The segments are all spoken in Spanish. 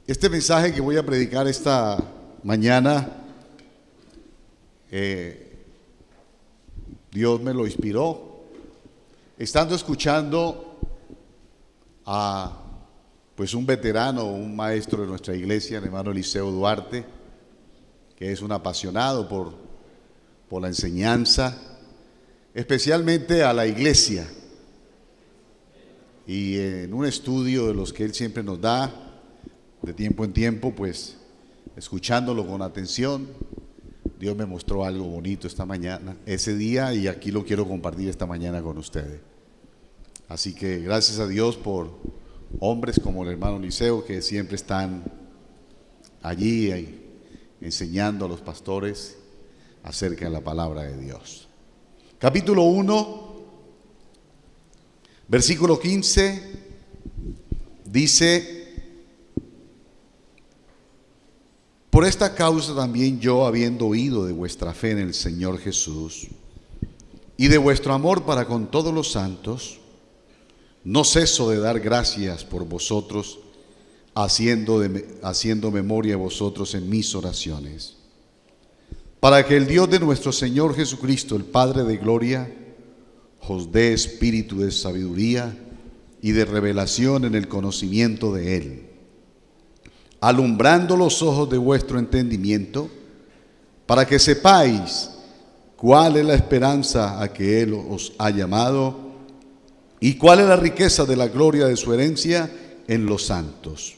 Este mensaje que voy a predicar esta mañana, Dios me lo inspiró, estando escuchando a un veterano, un maestro de nuestra iglesia, el hermano Eliseo Duarte, que es un apasionado por la enseñanza, especialmente a la iglesia. Y en un estudio de los que él siempre nos da, de tiempo en tiempo, pues escuchándolo con atención, Dios me mostró algo bonito esta mañana, ese día, y aquí lo quiero compartir esta mañana con ustedes. Así que gracias a Dios por hombres como el hermano Eliseo, que siempre están allí enseñando a los pastores acerca de la palabra de Dios. Capítulo 1, versículo 15, dice: por esta causa también yo, habiendo oído de vuestra fe en el Señor Jesús y de vuestro amor para con todos los santos, no ceso de dar gracias por vosotros, haciendo memoria de vosotros en mis oraciones, para que el Dios de nuestro Señor Jesucristo, el Padre de gloria, os dé espíritu de sabiduría y de revelación en el conocimiento de Él, alumbrando los ojos de vuestro entendimiento, para que sepáis cuál es la esperanza a que Él os ha llamado y cuál es la riqueza de la gloria de su herencia en los santos,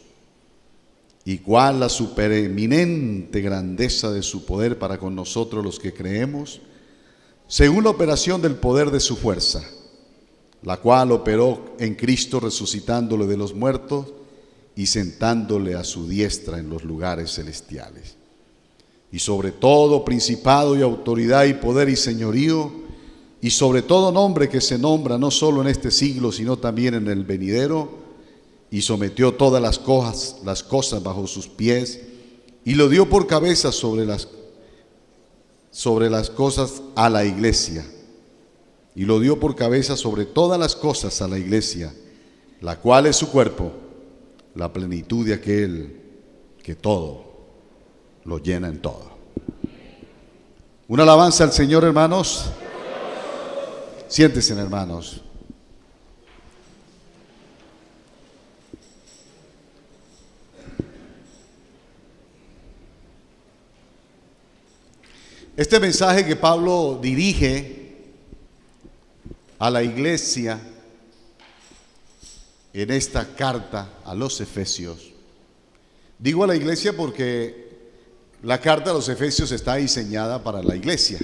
y cuál la supereminente grandeza de su poder para con nosotros los que creemos, según la operación del poder de su fuerza, la cual operó en Cristo, resucitándole de los muertos y sentándole a su diestra en los lugares celestiales, y sobre todo principado y autoridad y poder y señorío, y sobre todo nombre que se nombra no solo en este siglo, sino también en el venidero, y sometió todas las cosas bajo sus pies, y lo dio por cabeza sobre las cosas a la iglesia, y lo dio por cabeza sobre todas las cosas a la iglesia, la cual es su cuerpo, la plenitud de aquel que todo lo llena en todo. Una alabanza al Señor, hermanos. Siéntense, hermanos. Este mensaje que Pablo dirige a la iglesia en esta carta a los Efesios, digo a la iglesia porque la carta a los Efesios está diseñada para la iglesia,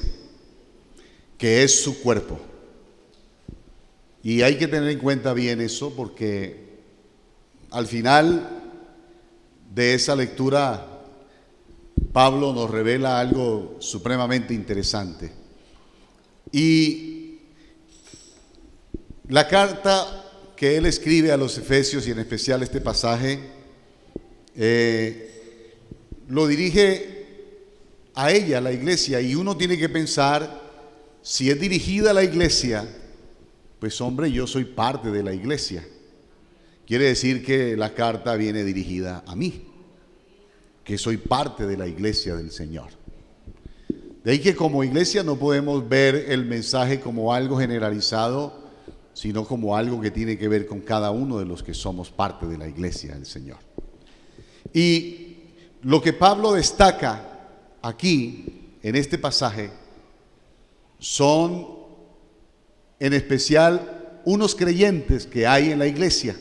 que es su cuerpo. Y hay que tener en cuenta bien eso, porque al final de esa lectura Pablo nos revela algo supremamente interesante. Y la carta que él escribe a los Efesios, y en especial este pasaje, lo dirige a ella, a la iglesia, y uno tiene que pensar, si es dirigida a la iglesia, pues hombre, yo soy parte de la iglesia. Quiere decir que la carta viene dirigida a mí, que soy parte de la iglesia del Señor. De ahí que como iglesia no podemos ver el mensaje como algo generalizado, sino como algo que tiene que ver con cada uno de los que somos parte de la iglesia del Señor. Y lo que Pablo destaca aquí, en este pasaje, son en especial unos creyentes que hay en la iglesia.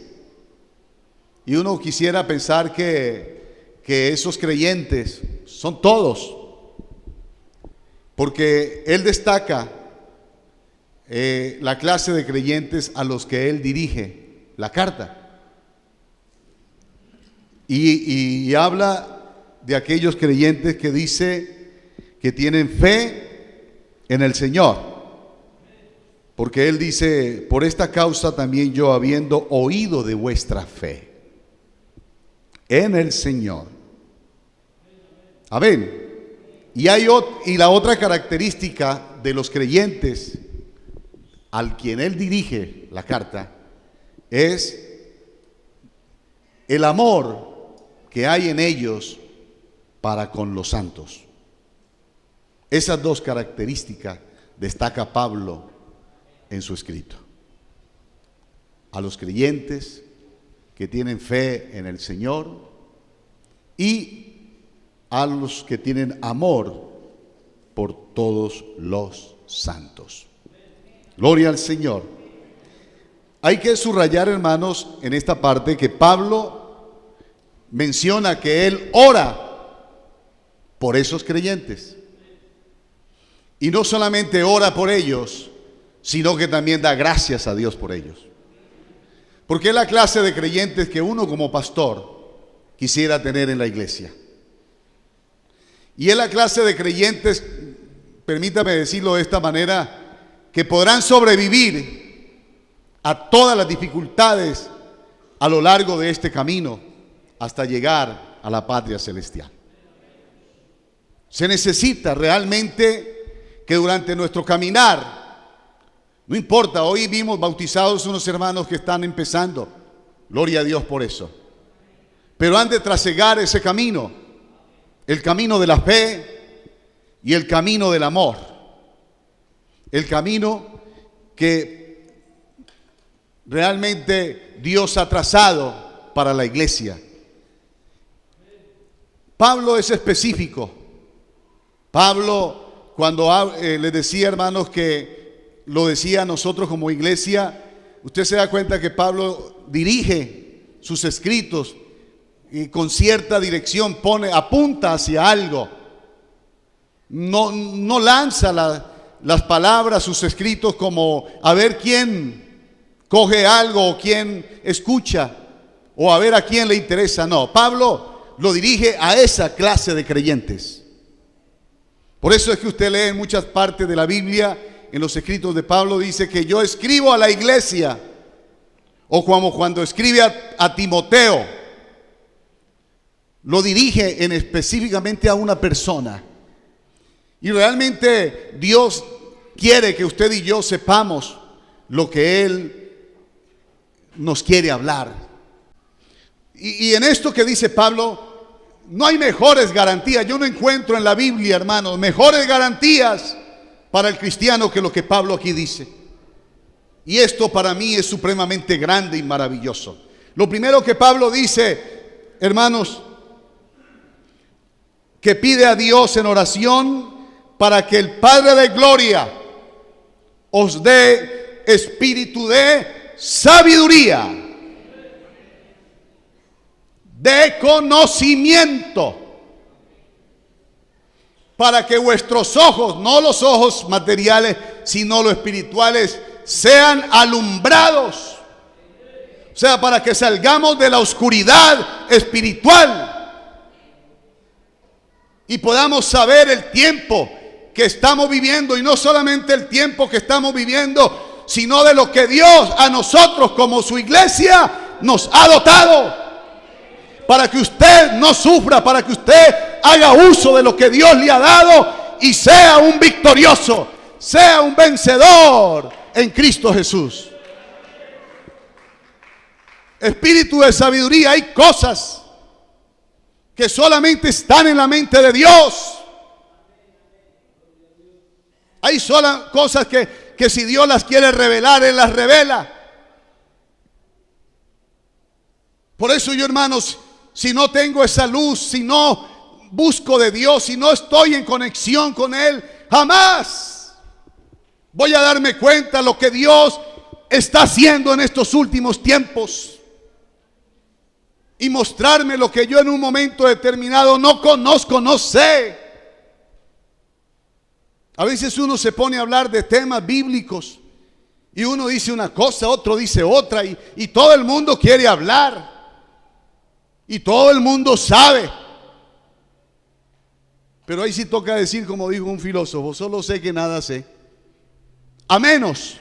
Y uno quisiera pensar que esos creyentes son todos, porque él destaca la clase de creyentes a los que él dirige la carta, y habla de aquellos creyentes que dice que tienen fe en el Señor, porque él dice: por esta causa también yo, habiendo oído de vuestra fe en el Señor. Amén. Y la otra característica de los creyentes al quien él dirige la carta es el amor que hay en ellos para con los santos. Esas dos características destaca Pablo en su escrito. A los creyentes que tienen fe en el Señor y a los que tienen amor por todos los santos. Gloria al Señor. Hay que subrayar, hermanos, en esta parte que Pablo menciona que él ora por esos creyentes. Y no solamente ora por ellos, sino que también da gracias a Dios por ellos. Porque es la clase de creyentes que uno como pastor quisiera tener en la iglesia. Y es la clase de creyentes, permítame decirlo de esta manera, que podrán sobrevivir a todas las dificultades a lo largo de este camino hasta llegar a la patria celestial. Se necesita realmente que durante nuestro caminar, no importa, hoy vimos bautizados unos hermanos que están empezando, gloria a Dios por eso, pero han de trasegar ese camino, el camino de la fe y el camino del amor, el camino que realmente Dios ha trazado para la iglesia. Pablo es específico. Pablo, cuando le decía, hermanos, que lo decía a nosotros como iglesia, usted se da cuenta que Pablo dirige sus escritos y con cierta dirección apunta hacia algo. No lanza las palabras, sus escritos, como a ver quién coge algo o quién escucha o a ver a quién le interesa. No, Pablo lo dirige a esa clase de creyentes. Por eso es que usted lee en muchas partes de la Biblia, en los escritos de Pablo, dice que yo escribo a la iglesia, o como cuando escribe a Timoteo, lo dirige específicamente a una persona. Y realmente Dios quiere que usted y yo sepamos lo que Él nos quiere hablar. Y en esto que dice Pablo, no hay mejores garantías. Yo no encuentro en la Biblia, hermanos, mejores garantías para el cristiano que lo que Pablo aquí dice. Y esto para mí es supremamente grande y maravilloso. Lo primero que Pablo dice, hermanos, que pide a Dios en oración para que el Padre de gloria os dé espíritu de sabiduría, de conocimiento, para que vuestros ojos, no los ojos materiales, sino los espirituales, sean alumbrados. O sea, para que salgamos de la oscuridad espiritual y podamos saber el tiempo que estamos viviendo, y no solamente el tiempo que estamos viviendo, sino de lo que Dios a nosotros como su iglesia nos ha dotado, para que usted no sufra, para que usted haga uso de lo que Dios le ha dado y sea un victorioso, sea un vencedor en Cristo Jesús. Espíritu de sabiduría. Hay cosas que solamente están en la mente de Dios. Hay cosas que si Dios las quiere revelar, Él las revela. Por eso yo, hermanos, si no tengo esa luz, si no busco de Dios, si no estoy en conexión con Él, jamás voy a darme cuenta de lo que Dios está haciendo en estos últimos tiempos y mostrarme lo que yo en un momento determinado no conozco, no sé. A veces uno se pone a hablar de temas bíblicos y uno dice una cosa, otro dice otra, y todo el mundo quiere hablar y todo el mundo sabe. Pero ahí sí toca decir, como dijo un filósofo, solo sé que nada sé, a menos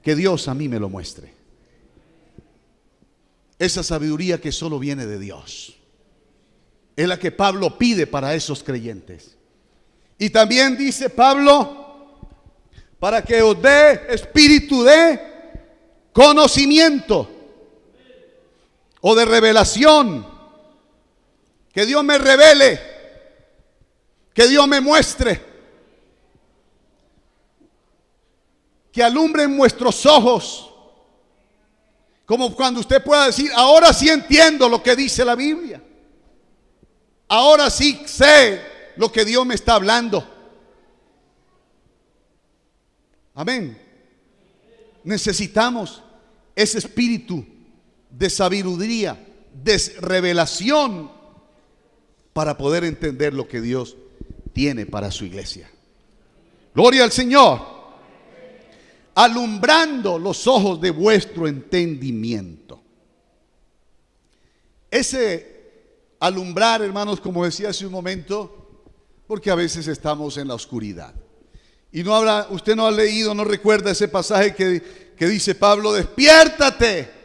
que Dios a mí me lo muestre. Esa sabiduría que solo viene de Dios es la que Pablo pide para esos creyentes. Y también dice Pablo, para que os dé espíritu de conocimiento o de revelación Que Dios me revele, que Dios me muestre, que alumbren vuestros ojos. Como cuando usted pueda decir, ahora sí entiendo lo que dice la Biblia. Ahora sí sé lo que Dios me está hablando. Amén. Necesitamos ese espíritu de sabiduría, de revelación, para poder entender lo que Dios tiene para su iglesia. Gloria al Señor. Alumbrando los ojos de vuestro entendimiento. Ese alumbrar, hermanos, como decía hace un momento, porque a veces estamos en la oscuridad. Y no habla, usted no ha leído, no recuerda ese pasaje que dice Pablo, despiértate.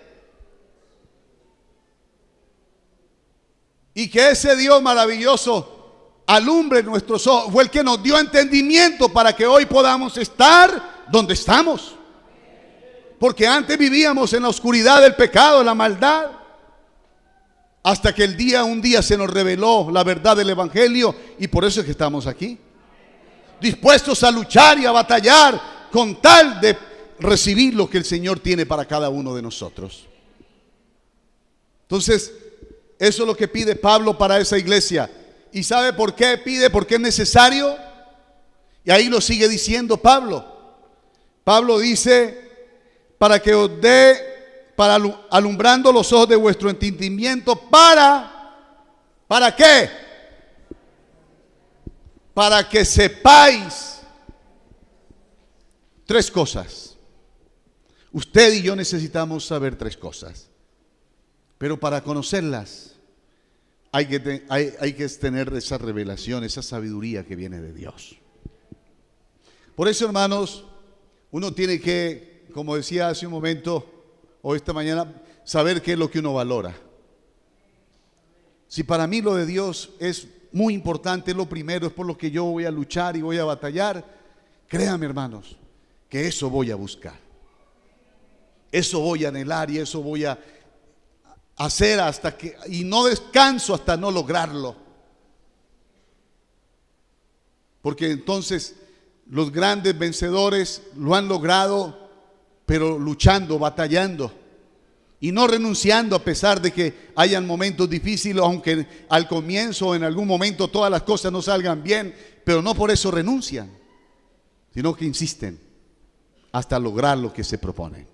Y que ese Dios maravilloso alumbre nuestros ojos. Fue el que nos dio entendimiento para que hoy podamos estar donde estamos. Porque antes vivíamos en la oscuridad del pecado, en la maldad. Hasta que un día se nos reveló la verdad del Evangelio. Y por eso es que estamos aquí. Dispuestos a luchar y a batallar con tal de recibir lo que el Señor tiene para cada uno de nosotros. Entonces, eso es lo que pide Pablo para esa iglesia. ¿Y sabe por qué pide? Porque es necesario. Y ahí lo sigue diciendo Pablo. Pablo dice, para que os dé, para alumbrando los ojos de vuestro entendimiento, ¿para qué? Para que sepáis tres cosas. Usted y yo necesitamos saber tres cosas. Pero para conocerlas hay que tener esa revelación, esa sabiduría que viene de Dios. Por eso, hermanos, uno tiene que, como decía hace un momento o esta mañana, saber qué es lo que uno valora. Si para mí lo de Dios es muy importante, es lo primero, es por lo que yo voy a luchar y voy a batallar, créanme, hermanos, que eso voy a buscar. Eso voy a anhelar y eso voy a hacer y no descanso hasta no lograrlo. Porque entonces los grandes vencedores lo han logrado, pero luchando, batallando y no renunciando a pesar de que hayan momentos difíciles, aunque al comienzo o en algún momento todas las cosas no salgan bien, pero no por eso renuncian, sino que insisten hasta lograr lo que se proponen.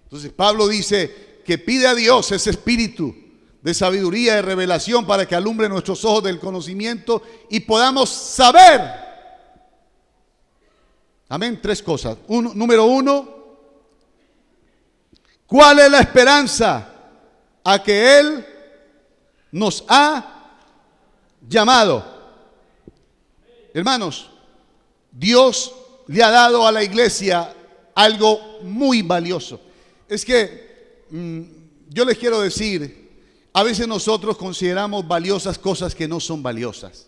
Entonces Pablo dice que pide a Dios ese espíritu de sabiduría, de revelación, para que alumbre nuestros ojos del conocimiento y podamos saber. Amén, tres cosas. Número uno, ¿cuál es la esperanza a que Él nos ha llamado? Hermanos, Dios le ha dado a la iglesia algo muy valioso. Es que yo les quiero decir, a veces nosotros consideramos valiosas cosas que no son valiosas.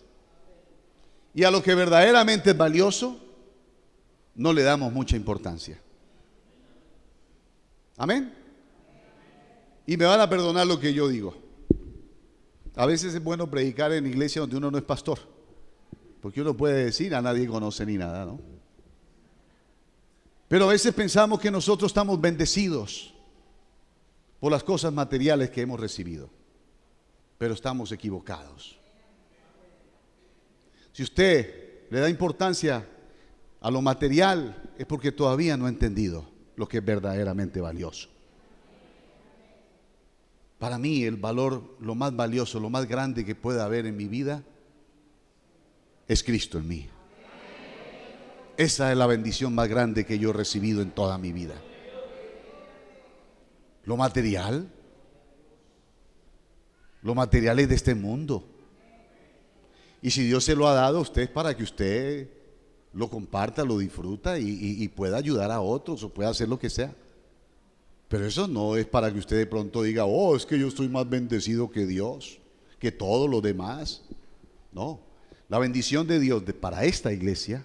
Y a lo que verdaderamente es valioso, no le damos mucha importancia. Amén. Y me van a perdonar lo que yo digo. A veces es bueno predicar en iglesia donde uno no es pastor, porque uno puede decir a nadie conoce ni nada, ¿no? Pero a veces pensamos que nosotros estamos bendecidos por las cosas materiales que hemos recibido, pero estamos equivocados. Si usted le da importancia a lo material, es porque todavía no ha entendido lo que es verdaderamente valioso. Para mí el valor, lo más valioso, lo más grande que pueda haber en mi vida es Cristo en mí. Esa es la bendición más grande que yo he recibido en toda mi vida. Lo material es de este mundo. Y si Dios se lo ha dado a usted es para que usted lo comparta, lo disfruta y pueda ayudar a otros o pueda hacer lo que sea. Pero eso no es para que usted de pronto diga, oh, es que yo estoy más bendecido que Dios, que todos los demás. No, la bendición de Dios para esta iglesia,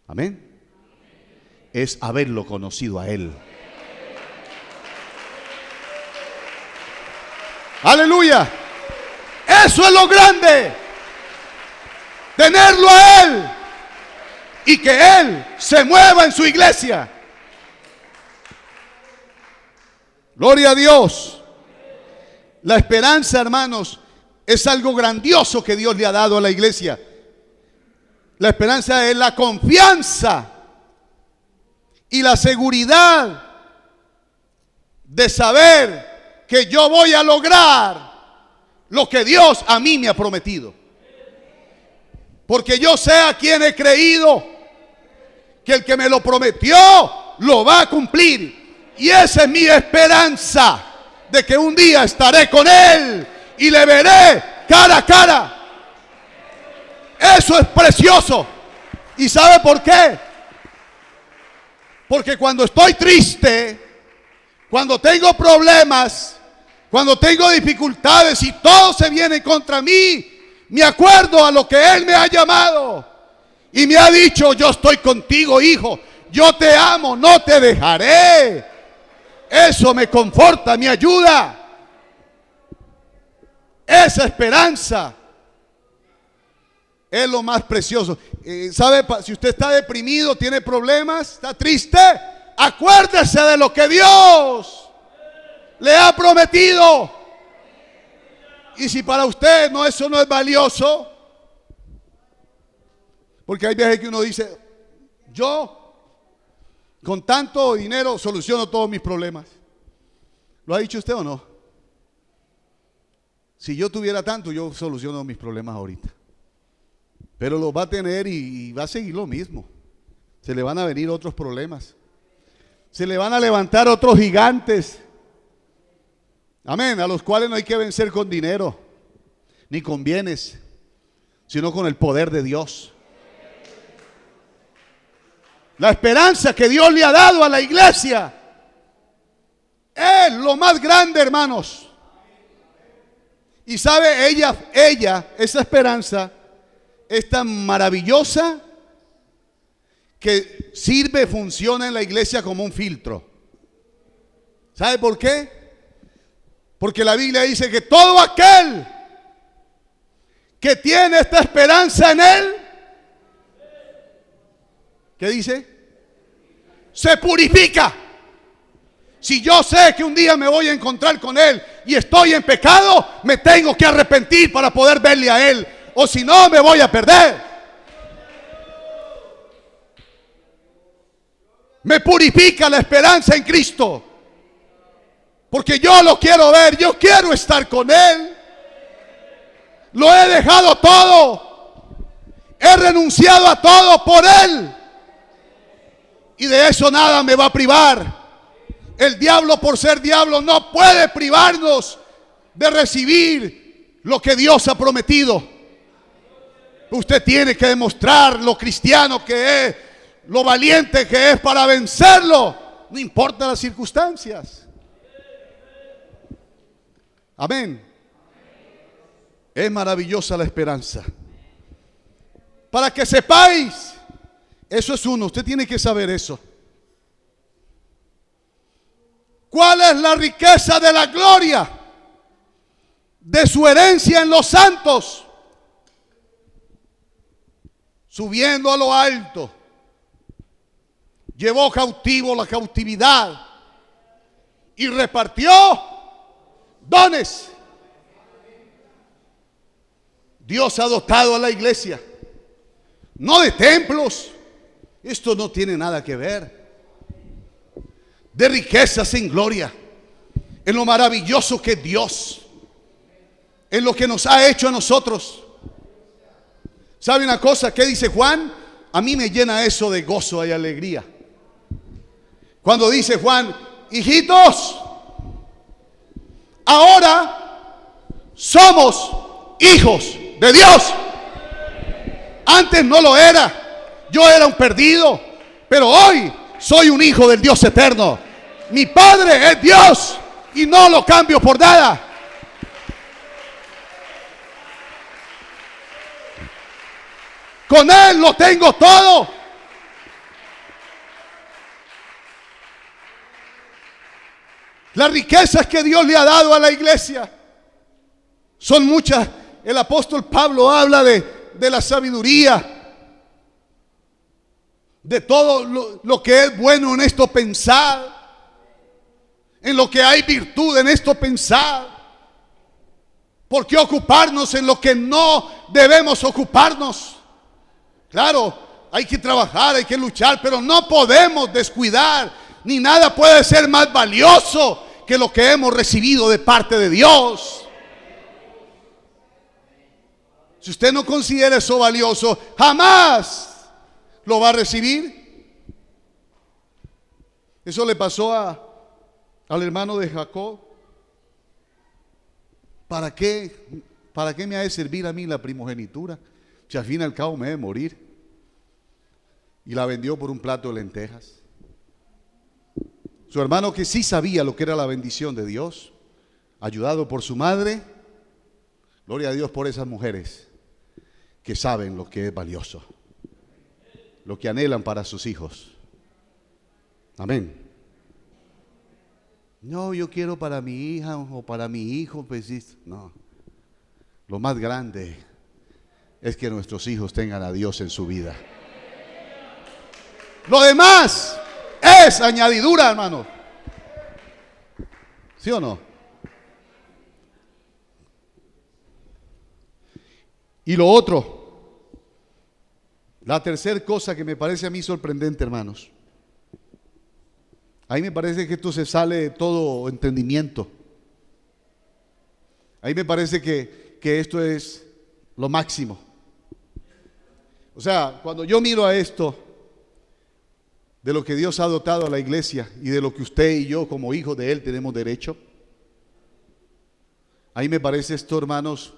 amén, es haberlo conocido a Él. Aleluya. Eso es lo grande. Tenerlo a Él y que Él se mueva en su iglesia. Gloria a Dios. La esperanza, hermanos, es algo grandioso que Dios le ha dado a la iglesia. La esperanza es la confianza y la seguridad de saber que yo voy a lograr lo que Dios a mí me ha prometido. Porque yo sé a quién he creído, que el que me lo prometió lo va a cumplir. Y esa es mi esperanza, de que un día estaré con Él y le veré cara a cara. Eso es precioso. ¿Y sabe por qué? Porque cuando estoy triste, cuando tengo problemas, cuando tengo dificultades y todo se viene contra mí, me acuerdo a lo que Él me ha llamado y me ha dicho: yo estoy contigo, hijo, yo te amo, no te dejaré. Eso me conforta, me ayuda. Esa esperanza es lo más precioso. ¿Sabe? Si usted está deprimido, tiene problemas, está triste, acuérdese de lo que Dios le ha prometido. Y si para usted eso no es valioso, porque hay veces que uno dice: yo con tanto dinero soluciono todos mis problemas. ¿Lo ha dicho usted o no? Si yo tuviera tanto, yo soluciono mis problemas ahorita. Pero los va a tener y va a seguir lo mismo. Se le van a venir otros problemas. Se le van a levantar otros gigantes. Amén. A los cuales no hay que vencer con dinero, ni con bienes, sino con el poder de Dios. La esperanza que Dios le ha dado a la iglesia es lo más grande, hermanos. Y sabe, esa esperanza es tan maravillosa que funciona en la iglesia como un filtro. ¿Sabe por qué? Porque la Biblia dice que todo aquel que tiene esta esperanza en Él, ¿qué dice? Se purifica. Si yo sé que un día me voy a encontrar con Él y estoy en pecado, me tengo que arrepentir para poder verle a Él, o si no me voy a perder. Me purifica la esperanza en Cristo, porque yo lo quiero ver, yo quiero estar con Él. Lo he dejado todo, he renunciado a todo por Él, y de eso nada me va a privar. El diablo, por ser diablo, no puede privarnos de recibir lo que Dios ha prometido. Usted tiene que demostrar lo cristiano que es, lo valiente que es para vencerlo, no importa las circunstancias. Amén. Es maravillosa la esperanza. Para que sepáis, eso es uno, usted tiene que saber eso. ¿Cuál es la riqueza de la gloria de su herencia en los santos? Subiendo a lo alto, llevó cautivo la cautividad y repartió dones. Dios ha dotado a la iglesia, no de templos, esto no tiene nada que ver, de riquezas en gloria, en lo maravilloso que es Dios, en lo que nos ha hecho a nosotros. ¿Sabe una cosa? ¿Qué dice Juan? A mí me llena eso de gozo y alegría. Cuando dice Juan: hijitos, ahora somos hijos de Dios. Antes no lo era. Yo era un perdido, pero hoy soy un hijo del Dios eterno. Mi Padre es Dios y no lo cambio por nada. Con Él lo tengo todo. Las riquezas que Dios le ha dado a la iglesia son muchas el apóstol Pablo habla de la sabiduría, de todo lo que es bueno en esto pensar, en lo que hay virtud en esto pensar. ¿Por qué ocuparnos en lo que no debemos ocuparnos? Claro, hay que trabajar, hay que luchar, pero no podemos descuidar, ni nada puede ser más valioso que lo que hemos recibido de parte de Dios. Si usted no considera eso valioso, jamás lo va a recibir. Eso le pasó al hermano de Jacob. ¿Para qué me ha de servir a mí la primogenitura? Si al fin y al cabo me he de morir. Y la vendió por un plato de lentejas. Su hermano, que sí sabía lo que era la bendición de Dios, ayudado por su madre, gloria a Dios por esas mujeres que saben lo que es valioso, lo que anhelan para sus hijos. Amén. No, yo quiero para mi hija o para mi hijo, pues no. Lo más grande es que nuestros hijos tengan a Dios en su vida. Lo demás es añadidura, hermano. ¿Sí o no? Y lo otro, la tercera cosa que me parece a mí sorprendente, hermanos. Ahí me parece que esto se sale de todo entendimiento. Ahí me parece que esto es lo máximo. O sea, cuando yo miro a esto, de lo que Dios ha dotado a la iglesia y de lo que usted y yo como hijos de Él tenemos derecho, ahí me parece esto, hermanos,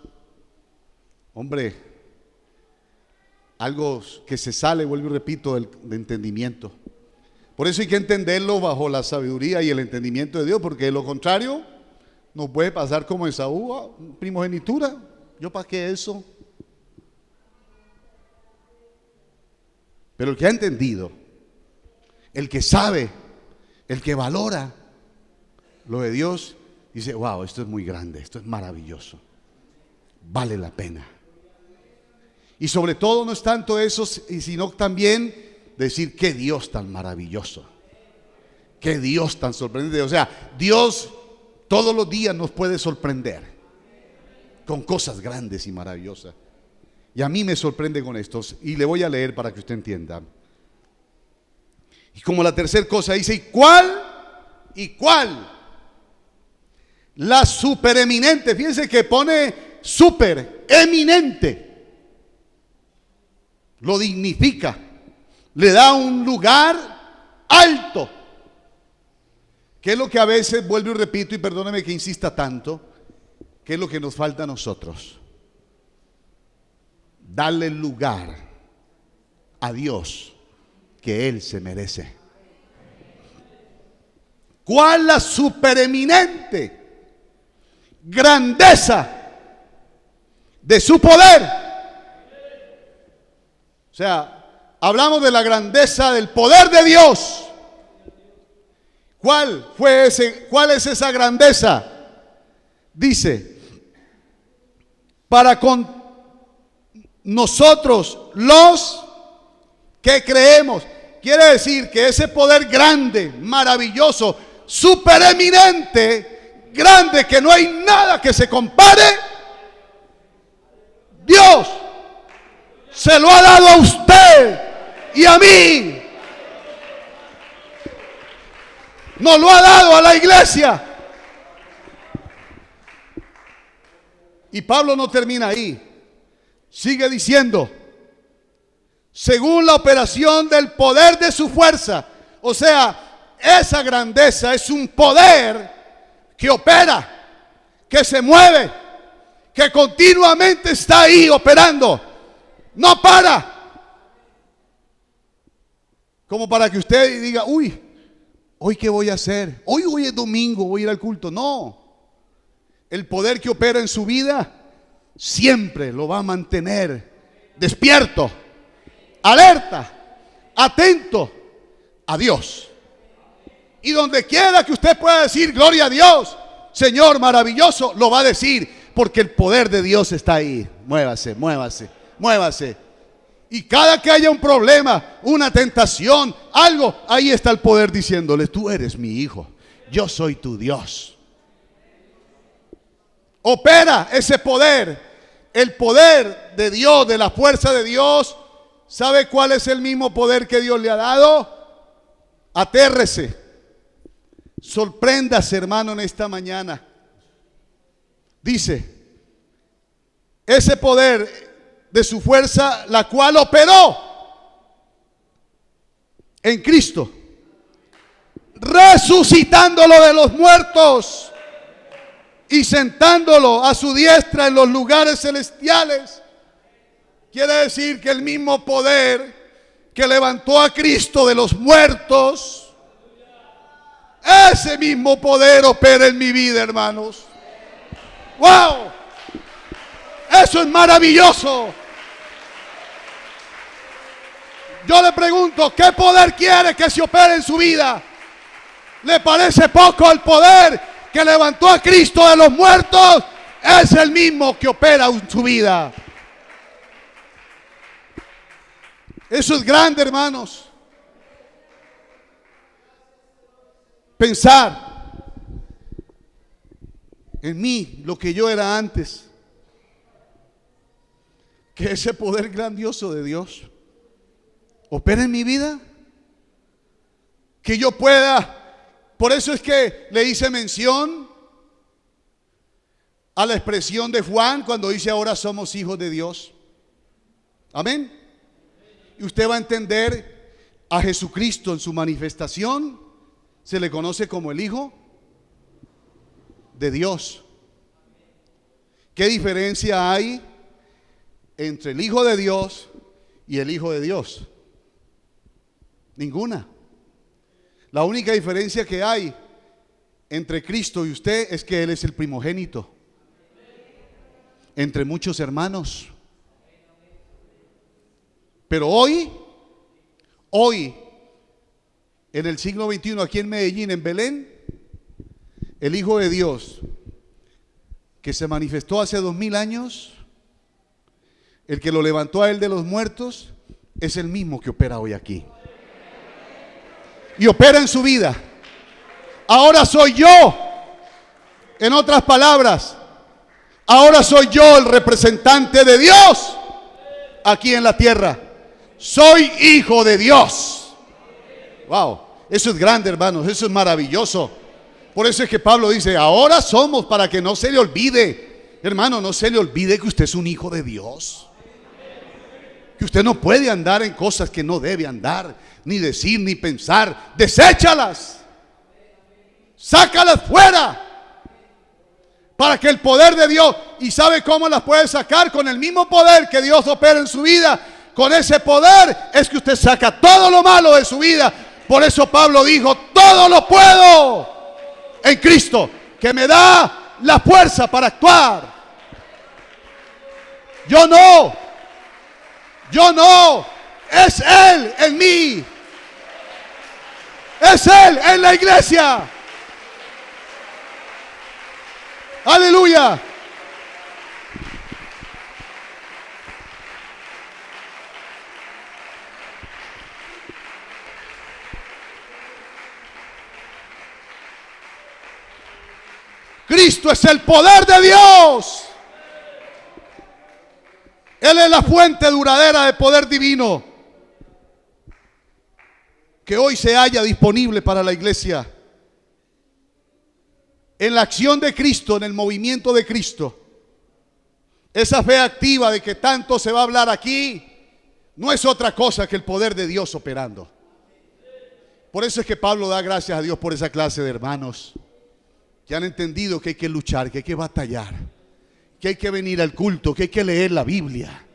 hombre, algo que se sale, vuelvo y repito, de entendimiento. Por eso hay que entenderlo bajo la sabiduría y el entendimiento de Dios, porque de lo contrario nos puede pasar como Esaú, primogenitura. ¿Yo para qué eso? Pero el que ha entendido, el que sabe, el que valora lo de Dios, dice: wow, esto es muy grande, esto es maravilloso, vale la pena. Y sobre todo no es tanto eso, sino también decir: qué Dios tan maravilloso, qué Dios tan sorprendente. O sea, Dios todos los días nos puede sorprender con cosas grandes y maravillosas. Y a mí me sorprende con estos, y le voy a leer para que usted entienda. Y como la tercera cosa dice: ¿y cuál? ¿Y cuál? La supereminente. Fíjense que pone supereminente. Lo dignifica, le da un lugar alto. ¿Qué es lo que a veces, vuelvo y repito, y perdóneme que insista tanto, qué es lo que nos falta a nosotros? Darle lugar a Dios que Él se merece. ¿Cuál la supereminente grandeza de su poder? O sea, hablamos de la grandeza del poder de Dios. ¿Cuál es esa grandeza? Dice: para con nosotros los que creemos. Quiere decir que ese poder grande, maravilloso, supereminente, grande, que no hay nada que se compare, Dios se lo ha dado a usted y a mí. Nos lo ha dado a la iglesia. Y Pablo no termina ahí. Sigue diciendo: según la operación del poder de su fuerza. O sea, esa grandeza es un poder que opera, que se mueve, que continuamente está ahí operando. No para. Como para que usted diga: uy, ¿hoy qué voy a hacer? Hoy es domingo, voy a ir al culto. No. El poder que opera en su vida siempre lo va a mantener despierto, alerta, atento a Dios. Y donde quiera que usted pueda decir: gloria a Dios, Señor maravilloso, lo va a decir, porque el poder de Dios está ahí. Muévase, muévase, muévase. Y cada que haya un problema, una tentación, algo, ahí está el poder diciéndole: tú eres mi hijo, yo soy tu Dios. Opera ese poder, el poder de Dios, de la fuerza de Dios. ¿Sabe cuál es el mismo poder que Dios le ha dado? Atérrese, sorpréndase, hermano, en esta mañana. Dice, ese poder de su fuerza, la cual operó en Cristo, resucitándolo de los muertos y sentándolo a su diestra en los lugares celestiales. Quiere decir que el mismo poder que levantó a Cristo de los muertos, ese mismo poder opera en mi vida, hermanos. ¡Wow! Eso es maravilloso. Yo le pregunto, ¿qué poder quiere que se opere en su vida? ¿Le parece poco el poder que levantó a Cristo de los muertos? Es el mismo que opera en su vida. Eso es grande, hermanos. Pensar en mí, lo que yo era antes, que ese poder grandioso de Dios opera en mi vida, que yo pueda. Por eso es que le hice mención a la expresión de Juan cuando dice: ahora somos hijos de Dios. Amén. Y usted va a entender a Jesucristo en su manifestación, se le conoce como el Hijo de Dios. ¿Qué diferencia hay entre el Hijo de Dios y el Hijo de Dios? Ninguna. La única diferencia que hay entre Cristo y usted es que Él es el primogénito entre muchos hermanos. Pero hoy, en el siglo XXI, aquí en Medellín, en Belén, el Hijo de Dios, que se manifestó hace 2000 años, el que lo levantó a Él de los muertos, es el mismo que opera hoy aquí. Y opera en su vida. Ahora soy yo, en otras palabras, ahora soy yo el representante de Dios aquí en la tierra. Soy hijo de Dios. Wow, eso es grande, hermanos, eso es maravilloso. Por eso es que Pablo dice: ahora somos, para que no se le olvide, hermano, no se le olvide que usted es un hijo de Dios. Que usted no puede andar en cosas que no debe andar, ni decir, ni pensar. Deséchalas, sácalas fuera, para que el poder de Dios, y sabe cómo las puede sacar, con el mismo poder que Dios opera en su vida. Con ese poder es que usted saca todo lo malo de su vida. Por eso Pablo dijo: todo lo puedo en Cristo, que me da la fuerza para actuar. Yo no, es Él en mí, es Él en la iglesia. Aleluya. Cristo es el poder de Dios. Él es la fuente duradera de poder divino que hoy se halla disponible para la iglesia. En la acción de Cristo, en el movimiento de Cristo, esa fe activa de que tanto se va a hablar aquí, no es otra cosa que el poder de Dios operando. Por eso es que Pablo da gracias a Dios por esa clase de hermanos que han entendido que hay que luchar, que hay que batallar, que hay que venir al culto, que hay que leer la Biblia,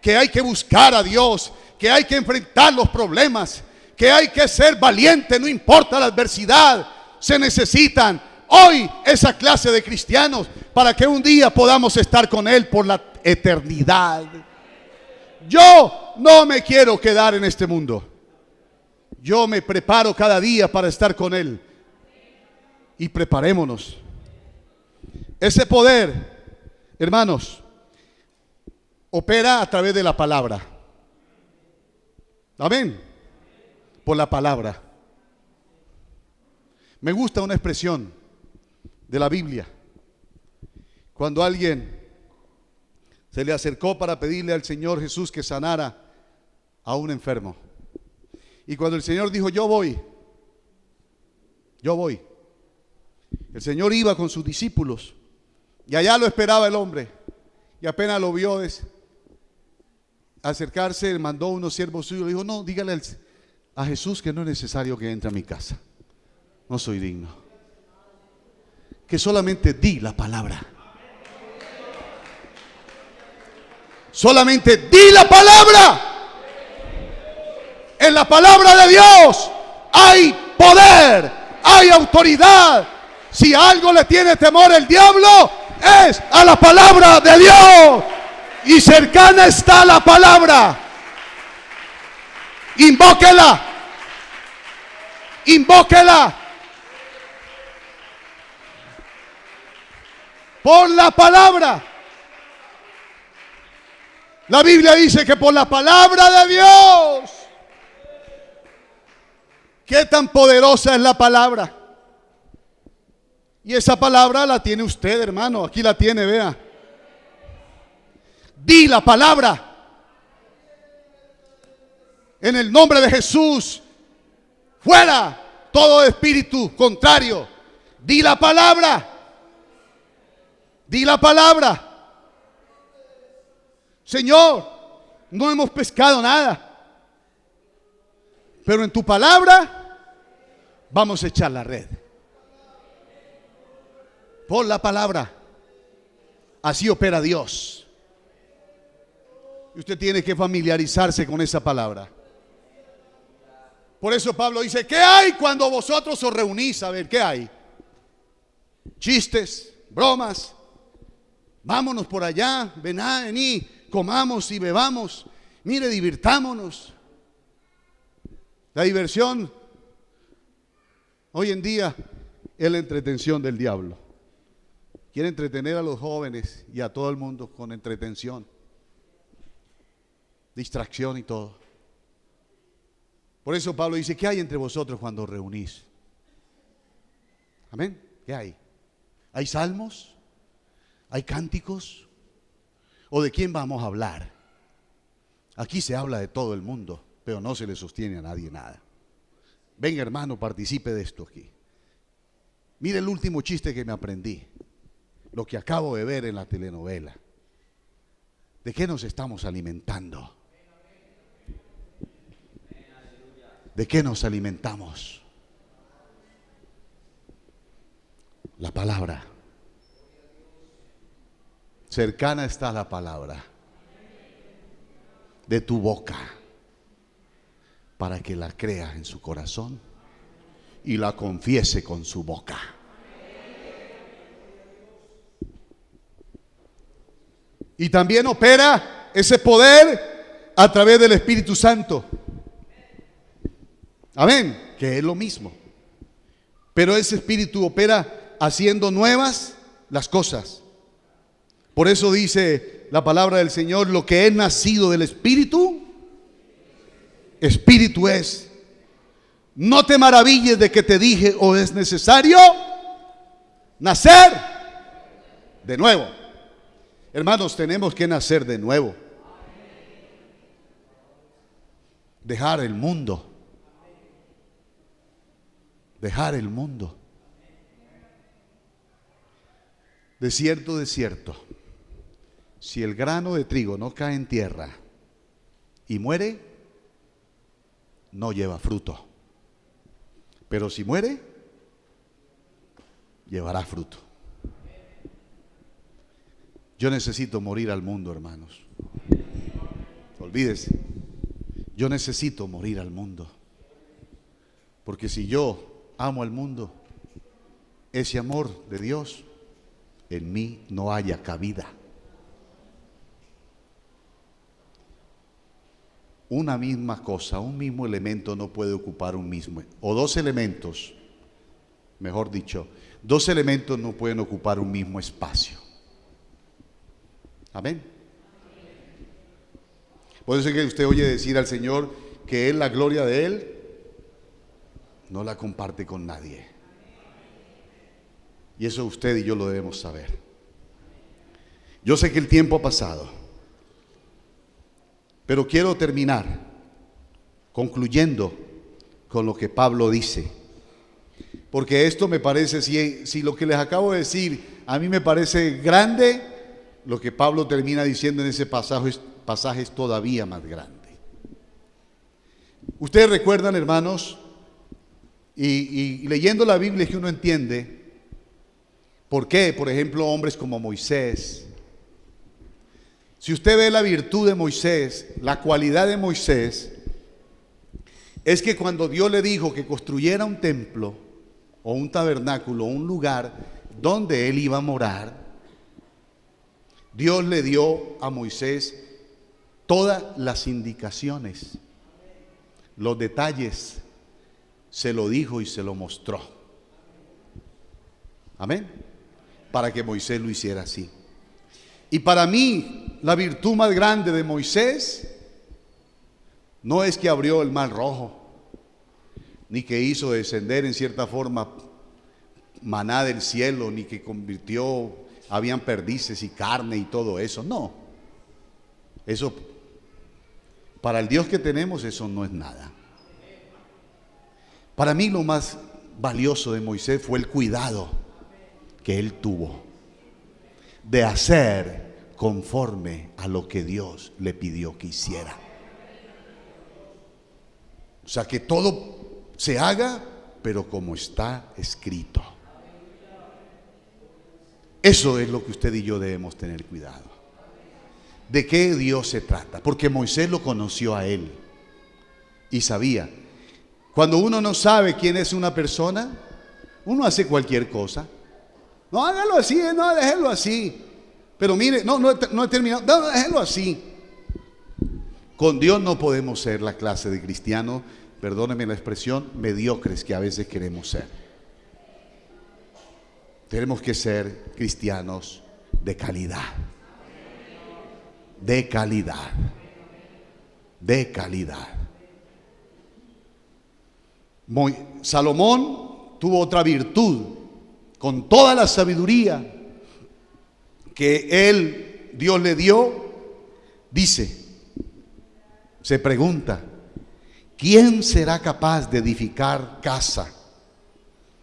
que hay que buscar a Dios, que hay que enfrentar los problemas, que hay que ser valiente, no importa la adversidad. Se necesitan hoy esa clase de cristianos para que un día podamos estar con Él por la eternidad. Yo no me quiero quedar en este mundo. Yo me preparo cada día para estar con Él. Y preparémonos. Ese poder Hermanos, opera a través de la palabra. Amén. Por la palabra. Me gusta una expresión de la Biblia. Cuando alguien se le acercó para pedirle al Señor Jesús que sanara a un enfermo. Y cuando el Señor dijo, yo voy. El Señor iba con sus discípulos y allá lo esperaba el hombre. Y apenas lo vio acercarse, mandó unos siervos suyos. Le dijo, no, dígale a Jesús que no es necesario que entre a mi casa. No soy digno. Que solamente di la palabra. Solamente di la palabra. En la palabra de Dios hay poder, hay autoridad. Si a algo le tiene temor el diablo, es a la palabra de Dios. Y cercana está la palabra. Invóquela. Invóquela. Por la palabra. La Biblia dice que por la palabra de Dios. ¿Qué tan poderosa es la palabra? Y esa palabra la tiene usted, hermano. Aquí la tiene, vea. Di la palabra. En el nombre de Jesús. Fuera todo espíritu contrario. Di la palabra. Di la palabra. Señor, no hemos pescado nada, pero en tu palabra vamos a echar la red. Por la palabra. Así opera Dios. Y usted tiene que familiarizarse con esa palabra. Por eso Pablo dice, ¿qué hay cuando vosotros os reunís? A ver, ¿qué hay? Chistes, bromas. Vámonos por allá, vení, comamos y bebamos. Mire, divirtámonos. La diversión hoy en día es la entretención del diablo. Quiere entretener a los jóvenes y a todo el mundo con entretención, distracción y todo. Por eso Pablo dice, ¿qué hay entre vosotros cuando os reunís? Amén. ¿Qué hay? ¿Hay salmos? ¿Hay cánticos? ¿O de quién vamos a hablar? Aquí se habla de todo el mundo, pero no se le sostiene a nadie nada. Venga, hermano, participe de esto aquí. Mire el último chiste que me aprendí. Lo que acabo de ver en la telenovela. ¿De qué nos estamos alimentando? ¿De qué nos alimentamos? La palabra. Cercana está la palabra de tu boca para que la crea en su corazón y la confiese con su boca. Y también opera ese poder a través del Espíritu Santo. Amén, que es lo mismo. Pero ese Espíritu opera haciendo nuevas las cosas. Por eso dice la palabra del Señor, lo que es nacido del Espíritu, Espíritu es. No te maravilles de que te dije, o es necesario nacer de nuevo. Hermanos, tenemos que nacer de nuevo. Dejar el mundo. Dejar el mundo. De cierto, si el grano de trigo no cae en tierra y muere, no lleva fruto. Pero si muere, llevará fruto. Yo necesito morir al mundo, hermanos. Olvídese. Yo necesito morir al mundo. Porque si yo amo al mundo, ese amor de Dios en mí no haya cabida. Una misma cosa, un mismo elemento no puede ocupar un mismo, o dos elementos, mejor dicho, dos elementos no pueden ocupar un mismo espacio. Amén. Por eso es que usted oye decir al Señor que Él, la gloria de Él, no la comparte con nadie. Y eso usted y yo lo debemos saber. Yo sé que el tiempo ha pasado, pero quiero terminar concluyendo con lo que Pablo dice. Porque esto me parece, si lo que les acabo de decir a mí me parece grande, lo que Pablo termina diciendo en ese pasaje es todavía más grande. Ustedes recuerdan, hermanos, y leyendo la Biblia es que uno entiende por qué, por ejemplo, hombres como Moisés. Si usted ve la virtud de Moisés, la cualidad de Moisés, es que cuando Dios le dijo que construyera un templo o un tabernáculo, un lugar donde él iba a morar, Dios le dio a Moisés todas las indicaciones, los detalles, se lo dijo y se lo mostró. Amén. Para que Moisés lo hiciera así. Y para mí, la virtud más grande de Moisés no es que abrió el mar rojo, ni que hizo descender en cierta forma maná del cielo, ni que habían perdices y carne y todo eso. No, eso, para el Dios que tenemos, eso no es nada. Para mí lo más valioso de Moisés fue el cuidado que él tuvo de hacer conforme a lo que Dios le pidió que hiciera. O sea, que todo se haga, pero como está escrito. Eso es lo que usted y yo debemos tener cuidado. ¿De qué Dios se trata? Porque Moisés lo conoció a él y sabía. Cuando uno no sabe quién es una persona, uno hace cualquier cosa. No, hágalo así, no, déjelo así. Pero mire, no he terminado, no, déjelo así. Con Dios no podemos ser la clase de cristianos, perdónenme la expresión, mediocres que a veces queremos ser. Tenemos que ser cristianos de calidad. De calidad. De calidad. Salomón tuvo otra virtud, con toda la sabiduría que Dios le dio, dice, se pregunta, ¿quién será capaz de edificar casa,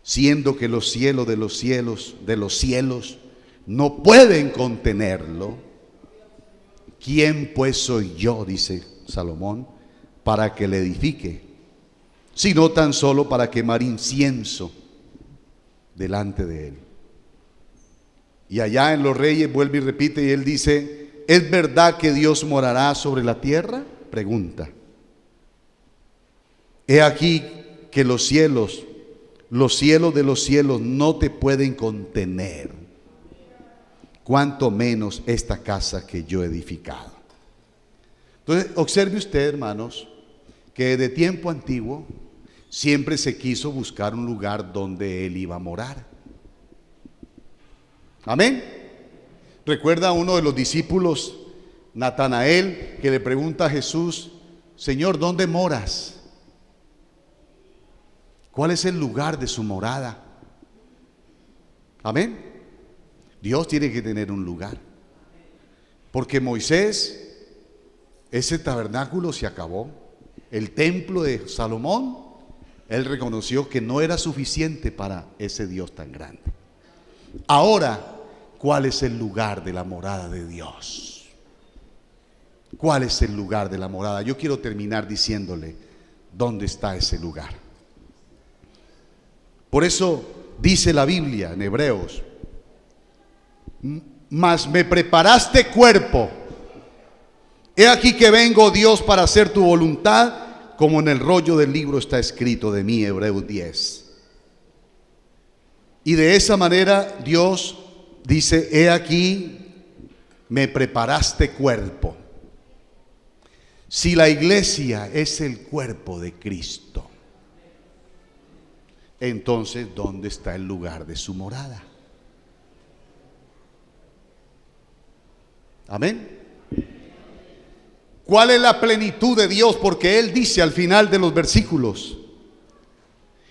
siendo que los cielos de los cielos no pueden contenerlo? ¿Quién pues soy yo, dice Salomón, para que le edifique, sino tan solo para quemar incienso delante de él? Y allá en los Reyes vuelve y repite y él dice, ¿es verdad que Dios morará sobre la tierra? Pregunta. He aquí que los cielos de los cielos no te pueden contener, cuanto menos esta casa que yo he edificado. Entonces, observe usted, hermanos, que de tiempo antiguo siempre se quiso buscar un lugar donde él iba a morar. Amén. Recuerda a uno de los discípulos, Natanael, que le pregunta a Jesús, Señor, ¿dónde moras? ¿Cuál es el lugar de su morada? Amén. Dios tiene que tener un lugar. Porque Moisés, ese tabernáculo se acabó. El templo de Salomón, él reconoció que no era suficiente para ese Dios tan grande. Ahora, ¿cuál es el lugar de la morada de Dios? ¿Cuál es el lugar de la morada? Yo quiero terminar diciéndole dónde está ese lugar. Por eso dice la Biblia en Hebreos, mas me preparaste cuerpo. He aquí que vengo, Dios, para hacer tu voluntad, como en el rollo del libro está escrito de mí, Hebreos 10. Y de esa manera Dios dice, he aquí, me preparaste cuerpo. Si la iglesia es el cuerpo de Cristo, entonces, ¿dónde está el lugar de su morada? Amén. ¿Cuál es la plenitud de Dios? Porque Él dice al final de los versículos: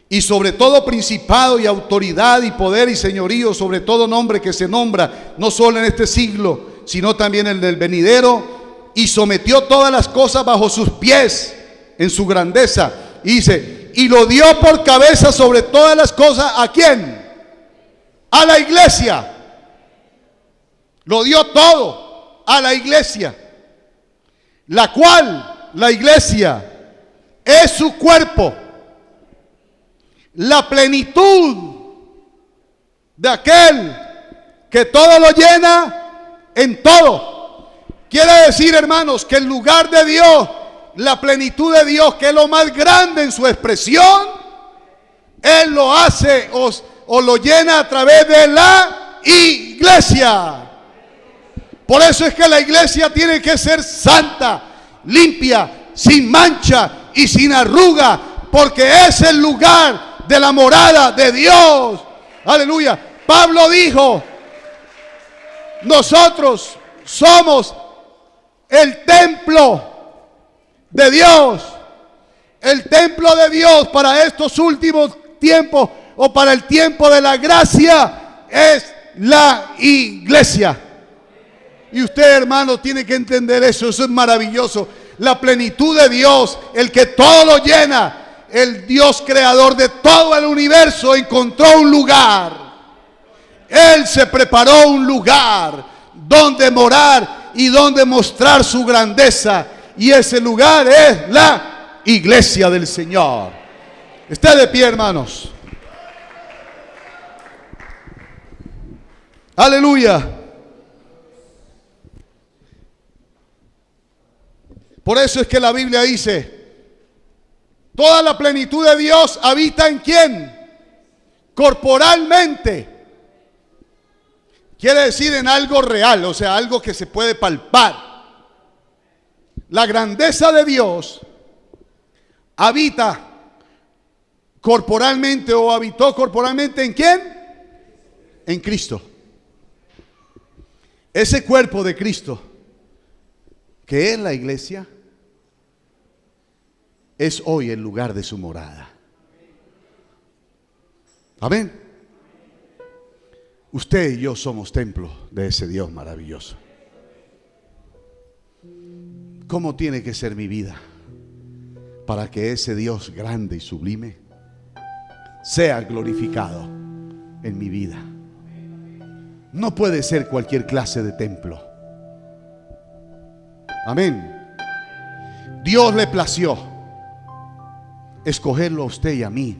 y sobre todo principado y autoridad y poder y señorío, sobre todo nombre que se nombra, no solo en este siglo, sino también en el venidero, y sometió todas las cosas bajo sus pies en su grandeza. Y dice, y lo dio por cabeza sobre todas las cosas. ¿A quién? A la iglesia. Lo dio todo a la iglesia, la cual, la iglesia, es su cuerpo, la plenitud de aquel que todo lo llena en todo. Quiere decir, hermanos, que el lugar de Dios, la plenitud de Dios, que es lo más grande en su expresión, Él lo hace o lo llena a través de la iglesia. Por eso es que la iglesia tiene que ser santa, limpia, sin mancha y sin arruga, porque es el lugar de la morada de Dios. Aleluya. Pablo dijo, nosotros somos el templo de Dios. El templo de Dios para estos últimos tiempos, o para el tiempo de la gracia, es la iglesia. Y usted, hermano, tiene que entender eso. Eso es maravilloso. La plenitud de Dios, el que todo lo llena, el Dios creador de todo el universo, encontró un lugar. Él se preparó un lugar donde morar y donde mostrar su grandeza. Y ese lugar es la iglesia del Señor. Esté de pie, hermanos. Aleluya. Por eso es que la Biblia dice, toda la plenitud de Dios habita en ¿quién? Corporalmente. Quiere decir en algo real, o sea, algo que se puede palpar. La grandeza de Dios habita corporalmente, o habitó corporalmente ¿en quién? En Cristo. Ese cuerpo de Cristo, que es la iglesia, es hoy el lugar de su morada. Amén. Usted y yo somos templo de ese Dios maravilloso. ¿Cómo tiene que ser mi vida para que ese Dios grande y sublime sea glorificado en mi vida? No puede ser cualquier clase de templo. Amén. Dios le plació escogerlo a usted y a mí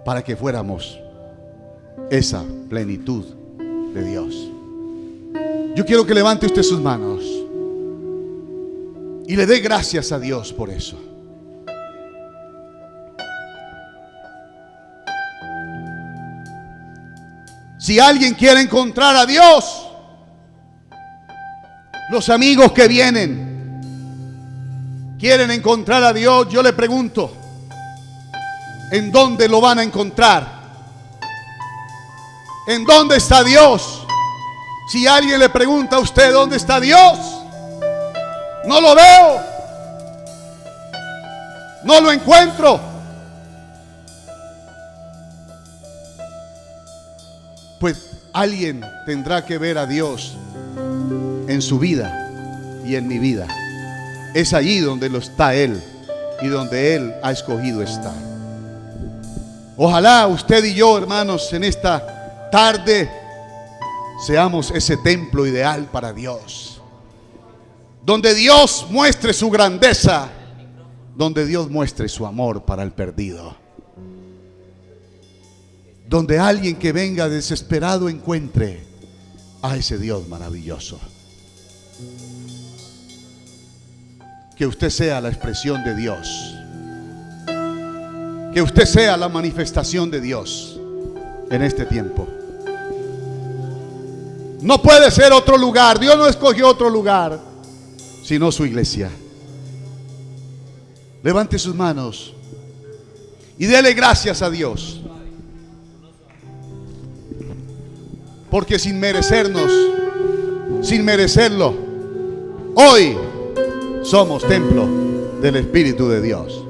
para que fuéramos esa plenitud de Dios. Yo quiero que levante usted sus manos y le dé gracias a Dios por eso. Si alguien quiere encontrar a Dios, los amigos que vienen quieren encontrar a Dios, yo le pregunto, ¿en dónde lo van a encontrar? ¿En dónde está Dios? Si alguien le pregunta a usted dónde está Dios, no lo veo, no lo encuentro. Pues alguien tendrá que ver a Dios en su vida y en mi vida. Es allí donde lo está Él y donde Él ha escogido estar. Ojalá usted y yo, hermanos, en esta tarde seamos ese templo ideal para Dios, donde Dios muestre su grandeza, donde Dios muestre su amor para el perdido, donde alguien que venga desesperado encuentre a ese Dios maravilloso. Que usted sea la expresión de Dios, que usted sea la manifestación de Dios en este tiempo. No puede ser otro lugar. Dios no escogió otro lugar sino su iglesia. Levante sus manos y dele gracias a Dios, porque sin merecernos sin merecerlo. Hoy somos templo del Espíritu de Dios.